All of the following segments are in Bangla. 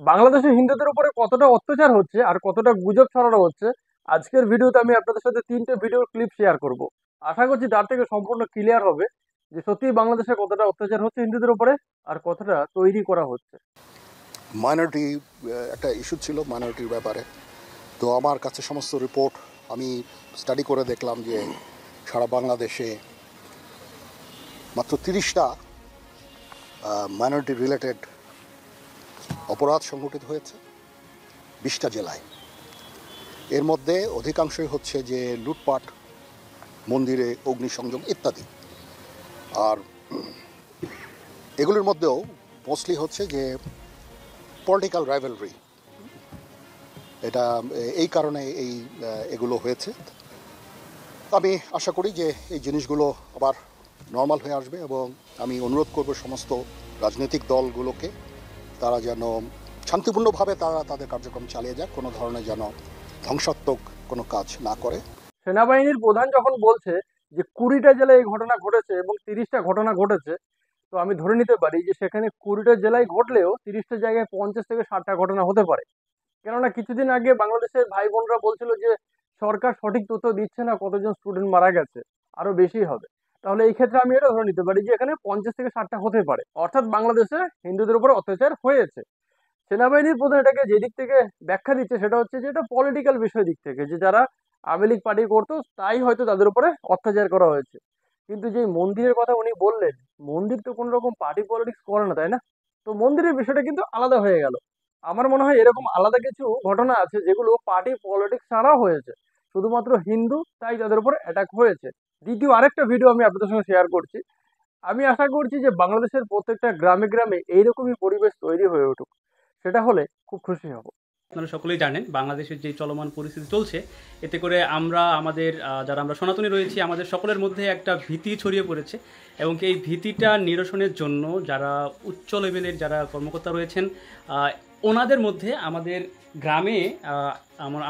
বাংলাদেশে হিন্দুদের উপরে কতটা অত্যাচার হচ্ছে আর কতটা গুজব ছড়ানো হচ্ছে, আজকের ভিডিওতে আমি আপনাদের সাথে তিনটে ভিডিওর ক্লিপ শেয়ার করব। আশা করছি তার থেকে সম্পূর্ণ ক্লিয়ার হবে যে সত্যি বাংলাদেশে কতটা অত্যাচার হচ্ছে হিন্দুদের উপরে আর কতটা তৈরি করা হচ্ছে। মাইনরিটি একটা ইস্যু ছিল মাইনরিটির ব্যাপারে। তো আমার কাছে সমস্ত রিপোর্ট আমি স্টাডি করে দেখলাম যে সারা বাংলাদেশে মাত্র 30টা মাইনরিটি রিলেটেড অপরাধ সংঘটিত হয়েছে 20টা জেলায়। এর মধ্যে অধিকাংশই হচ্ছে যে লুটপাট, মন্দিরে অগ্নিসংযোগ ইত্যাদি। আর এগুলির মধ্যেও মোস্টলি হচ্ছে যে পলিটিক্যাল রাইভালরি, এটা এই কারণে এগুলো হয়েছে। আমি আশা করি যে এই জিনিসগুলো আবার নর্মাল হয়ে আসবে এবং আমি অনুরোধ করব সমস্ত রাজনৈতিক দলগুলোকে তারা যেন শান্তিপূর্ণভাবে তারা তাদের কার্যক্রম চালিয়ে যাক, কোনো ধরনের যেন ধ্বংসাত্মক কোনো কাজ না করে। সেনাবাহিনীর প্রধান যখন বলছে যে 20টা জেলায় এই ঘটনা ঘটেছে এবং 30টা ঘটনা ঘটেছে, তো আমি ধরে নিতে পারি যে সেখানে 20টা জেলায় ঘটলেও 30টা জায়গায় 50 থেকে 60টা ঘটনা হতে পারে। কেননা কিছুদিন আগে বাংলাদেশের ভাই বোনরা বলছিল যে সরকার সঠিক তথ্য দিচ্ছে না কতজন স্টুডেন্ট মারা গেছে, আরো বেশি হবে। তাহলে এই ক্ষেত্রে আমি এটা ধরে নিতে পারি যে এখানে 50 থেকে 60টা হতে পারে, অর্থাৎ বাংলাদেশে হিন্দুদের উপর অত্যাচার হয়েছে। সেনাবাহিনীর প্রধান এটাকে যে দিক থেকে ব্যাখ্যা দিচ্ছে সেটা হচ্ছে যে এটা পলিটিক্যাল বিষয় দিক থেকে, যে যারা আওয়ামী লীগ পার্টি করতো তাই হয়তো তাদের উপরে অত্যাচার করা হয়েছে। কিন্তু যে মন্দিরের কথা উনি বললেন, মন্দির তো কোনো রকম পার্টি পলিটিক্স করে না, তাই না? তো মন্দিরের বিষয়টা কিন্তু আলাদা হয়ে গেল। আমার মনে হয় এরকম আলাদা কিছু ঘটনা আছে যেগুলো পার্টি পলিটিক্স ছাড়াও হয়েছে, শুধুমাত্র হিন্দু তাই তাদের উপর অ্যাটাক হয়েছে। দ্বিতীয় আরেকটা ভিডিও আমি আপনাদের সঙ্গে শেয়ার করছি। আমি আশা করছি যে বাংলাদেশের প্রত্যেকটা গ্রামে গ্রামে এইরকমই পরিবেশ তৈরি হয়ে উঠুক, সেটা হলে খুব খুশি হব। আপনারা সকলেই জানেন বাংলাদেশের যে চলমান পরিস্থিতি চলছে, এতে করে আমরা আমাদের যারা আমরা সনাতনী রয়েছি আমাদের সকলের মধ্যে একটা ভীতি ছড়িয়ে পড়েছে। এবং এই ভীতিটা নিরসনের জন্য যারা উচ্চ লেভেলের যারা কর্মকর্তা রয়েছেন, ওনাদের মধ্যে আমাদের গ্রামে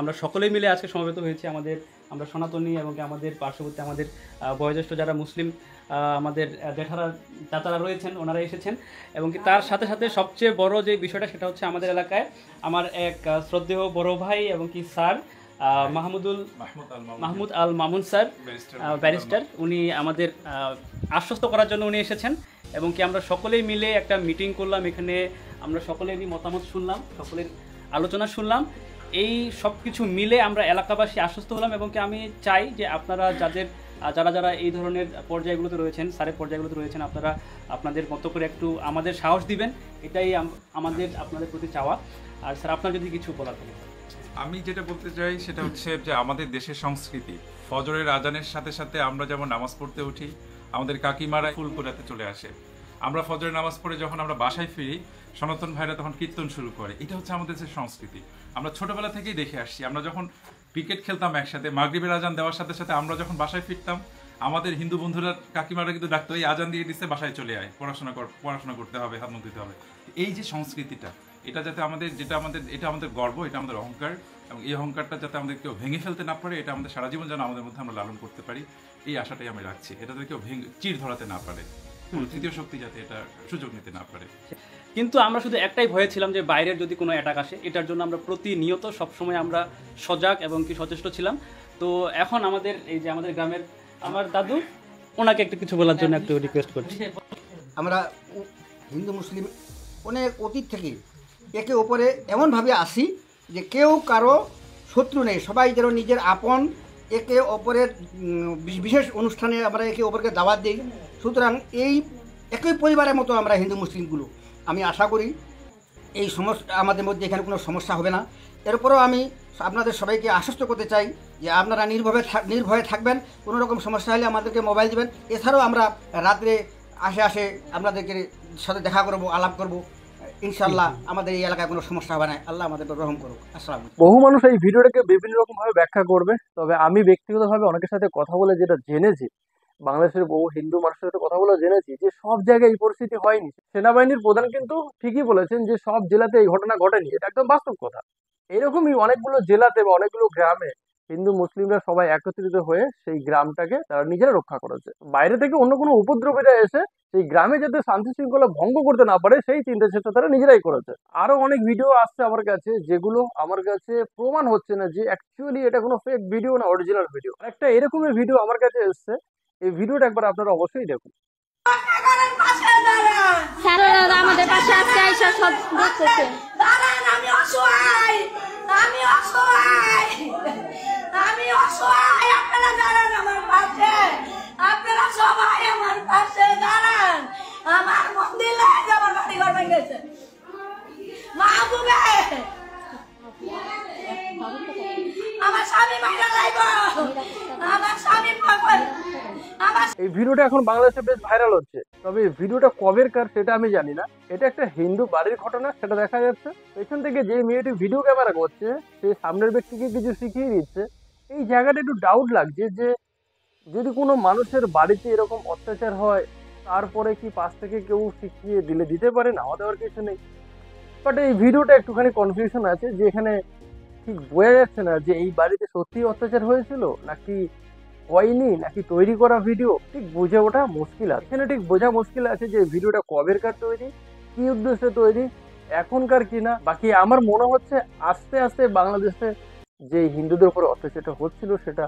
আমরা সকলেই মিলে আজকে সমবেত হয়েছি। আমরা সনাতনী এবং আমাদের পার্শ্ববর্তী আমাদের বয়োজ্যেষ্ঠ যারা মুসলিম আমাদের জেঠারা চাচারা রয়েছেন, ওনারা এসেছেন। এবং কি তার সাথে সাথে সবচেয়ে বড় যে বিষয়টা সেটা হচ্ছে আমাদের এলাকায় আমার এক শ্রদ্ধেয় বড় ভাই এবং কি sir Mahmud Al Mamun sir, barrister, উনি আমাদের আশ্বস্ত করার জন্য উনি এসেছেন। এবং কি আমরা সকলেই মিলে একটা মিটিং করলাম এখানে, আমরা সকলেরই মতামত শুনলাম, সকলের আলোচনা শুনলাম। এই সব কিছু মিলে আমরা এলাকাবাসী আশ্বস্ত হলাম। এবং কি আমি চাই যে আপনারা যারা যারা এই ধরনের পর্যায়গুলোতে রয়েছেন, স্যারের পর্যায়গুলোতে রয়েছেন, আপনারা আপনাদের মতো করে একটু আমাদের সাহস দিবেন, এটাই আপনাদের প্রতি চাওয়া। আর স্যার আপনার যদি কিছু বলার থাকে। আমি যেটা বলতে চাই সেটা হচ্ছে যে আমাদের দেশের সংস্কৃতি, ফজরের আজানের সাথে সাথে আমরা যেমন নামাজ পড়তে উঠি, আমাদের কাকিমারা ফুল কোরাতে চলে আসে। আমরা ফজরের নামাজ পড়ে যখন আমরা বাসায় ফিরি, সনাতন ভাইরা তখন কীর্তন শুরু করে। এটা হচ্ছে আমাদের দেশের সংস্কৃতি, আমরা ছোটবেলা থেকেই দেখে আসছি। আমরা যখন ক্রিকেট খেলতাম একসাথে, মাগরিবের আজান দেওয়ার সাথে সাথে আমরা যখন বাসায় ফিরতাম, আমাদের হিন্দু বন্ধুরা কাকিমারা কিন্তু ডাকতো, এই আজান দিয়ে দিচ্ছে, বাসায় চলে আয়, পড়াশোনা করতে হবে, হাত মুখ দিতে হবে। এই যে সংস্কৃতিটা, এটা যাতে এটা আমাদের গর্ব, এটা আমাদের অহংকার, এবং এই অহংকারটা যাতে আমাদের কেউ ভেঙে ফেলতে না পারে, এটা আমাদের সারা জীবন যেন আমাদের মধ্যে আমরা লালন করতে পারি, এই আশাটাই আমি রাখছি। এটা যাতে কেউ চির ধরাতে না পারে, তৃতীয় শক্তি যাতে এটা সুযোগ নিতে না পারে। কিন্তু আমরা শুধু একটাই ভয়ে ছিলাম যে বাইরের যদি কোনো অ্যাটাক আসে, এটার জন্য আমরা প্রতিনিয়ত সবসময় আমরা সজাগ এবং কি সচেষ্ট ছিলাম। তো এখন আমাদের এই যে আমাদের গ্রামের আমার দাদু, ওনাকে একটু কিছু বলার জন্য একটু রিকোয়েস্ট করছি। আমরা হিন্দু মুসলিম অনেক অতীত থেকে একে অপরে এমনভাবে আসি যে কেউ কারো শত্রু নেই, সবাই যেন নিজের আপন। একে অপরের বিশেষ অনুষ্ঠানে আমরা একে অপরকে দাওয়াত দিই। সুতরাং এই একই পরিবারের মতো আমরা হিন্দু মুসলিমগুলো। আমি আশা করি এই সমস্যা আমাদের মধ্যে এখানে কোনো সমস্যা হবে না। এরপরেও আমি আপনাদের সবাইকে আশ্বস্ত করতে চাই যে আপনারা নির্ভয়ে থাকবেন। কোনো রকম সমস্যা হলে আমাদেরকে মোবাইল দেবেন। এছাড়াও আমরা রাত্রে আসে আপনাদেরকে সাথে দেখা করব, আলাপ করব। ইনশাল্লাহ আমাদের এই এলাকায় কোনো সমস্যা হবে না। আল্লাহ আমাদের রহম করুক। আসসালামু আলাইকুম। বহু মানুষ এই ভিডিওটাকে বিভিন্ন রকম ভাবে ব্যাখ্যা করবে, তবে আমি ব্যক্তিগতভাবে অনেকের সাথে কথা বলে যেটা জেনেছি, বাংলাদেশের বহু হিন্দু মানুষের সাথে কথা বলে জেনেছি যে সব জায়গায় এই পরিস্থিতি হয়নি। সেনাবাহিনীর প্রধান কিন্তু ঠিকই বলেছেন যে সব জেলাতে এই ঘটনা ঘটেনি, এটা একদম বাস্তব কথা। এরকমই অনেকগুলো জেলাতে বা অনেকগুলো গ্রামে হিন্দু মুসলিমরা সবাই একত্রিত হয়ে সেই গ্রামটাকে তারা নিজেরা রক্ষা করেছে। বাইরে থেকে অন্য কোনো উপদ্রবীরা এসে সেই গ্রামে যাতে শান্তি শৃঙ্খলা ভঙ্গ করতে না পারে সেই চিন্তা চেষ্টা তারা নিজেরাই করেছে। আরো অনেক ভিডিও আসছে আমার কাছে, যেগুলো আমার কাছে প্রমাণ হচ্ছে না যে অ্যাকচুয়ালি এটা কোনো ফেক ভিডিও না অরিজিনাল ভিডিও। একটা এরকমের ভিডিও আমার কাছে এসছে, এই ভিডিওটা একবার আপনারা অবশ্যই দেখুন। স্যারেরা আমাদের পাশে আজকে আইসা সব দেখতেছে। দাঁড়ান, আমি অসহায়, আমি অসহায়, আমি অসহায়, আপনারা দাঁড়ান আমার পাশে, আপনারা সবাই আমার পাশে দাঁড়ান। আমার মন্দির লাগে, আমার বাড়ি ঘর ভেঙে গেছে, মাহবুবে আমার স্বামী মাইরা যাইব, আমার স্বামী পাগল, আমার এই ভিডিওটা এখন বাংলাদেশে বেশ ভাইরাল হচ্ছে, তবে এই ভিডিওটা কবের কার সেটা আমি জানি না। এটা একটা হিন্দু বাড়ির ঘটনা, সেটা দেখা যাচ্ছে। পেছন থেকে যে মেয়েটি ভিডিও ক্যামেরা করছে সে সামনের ব্যক্তিকে কিছু শিখিয়ে দিচ্ছে। এই জায়গাটা একটু ডাউট লাগছে যে যদি কোনো মানুষের বাড়িতে এরকম অত্যাচার হয় তারপরে কি পাশ থেকে কেউ শিখিয়ে দিলে দিতে পারে, না দেওয়ার কিছু নেই। বাট এই ভিডিওটা একটুখানি কনফিউশন আছে, যে এখানে ঠিক বোঝা যাচ্ছে না যে এই বাড়িতে সত্যি অত্যাচার হয়েছিল নাকি হয়নি, নাকি তৈরি করা ভিডিও, ঠিক বুঝে ওঠা মুশকিল আছে। এখানে ঠিক বোঝা মুশকিল আছে যে ভিডিওটা কবের কার তৈরি, কি উদ্দেশ্যে তৈরি, এখনকার কিনা। বাকি আমার মনে হচ্ছে আস্তে আস্তে বাংলাদেশে যে হিন্দুদের উপর অত্যাচারটা হচ্ছিল সেটা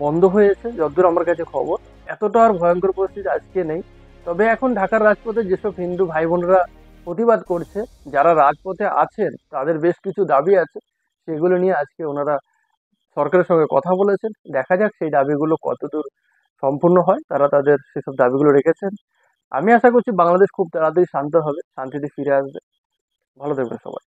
বন্ধ হয়েছে, যতদূর আমার কাছে খবর। এতটা আর ভয়ঙ্কর পরিস্থিতি আজকে নেই। তবে এখন ঢাকার রাজপথে যেসব হিন্দু ভাই বোনেরা প্রতিবাদ করছে, যারা রাজপথে আছেন তাদের বেশ কিছু দাবি আছে, সেগুলো নিয়ে আজকে ওনারা সরকারের সঙ্গে কথা বলেছেন। দেখা যাক সেই দাবিগুলো কতদূর সম্পূর্ণ হয়। তারা তাদের সেসব দাবিগুলো রেখেছেন। আমি আশা করছি বাংলাদেশ খুব তাড়াতাড়ি শান্ত হবে, শান্তিতে ফিরে আসবে। ভালো থাকবেন সবাই।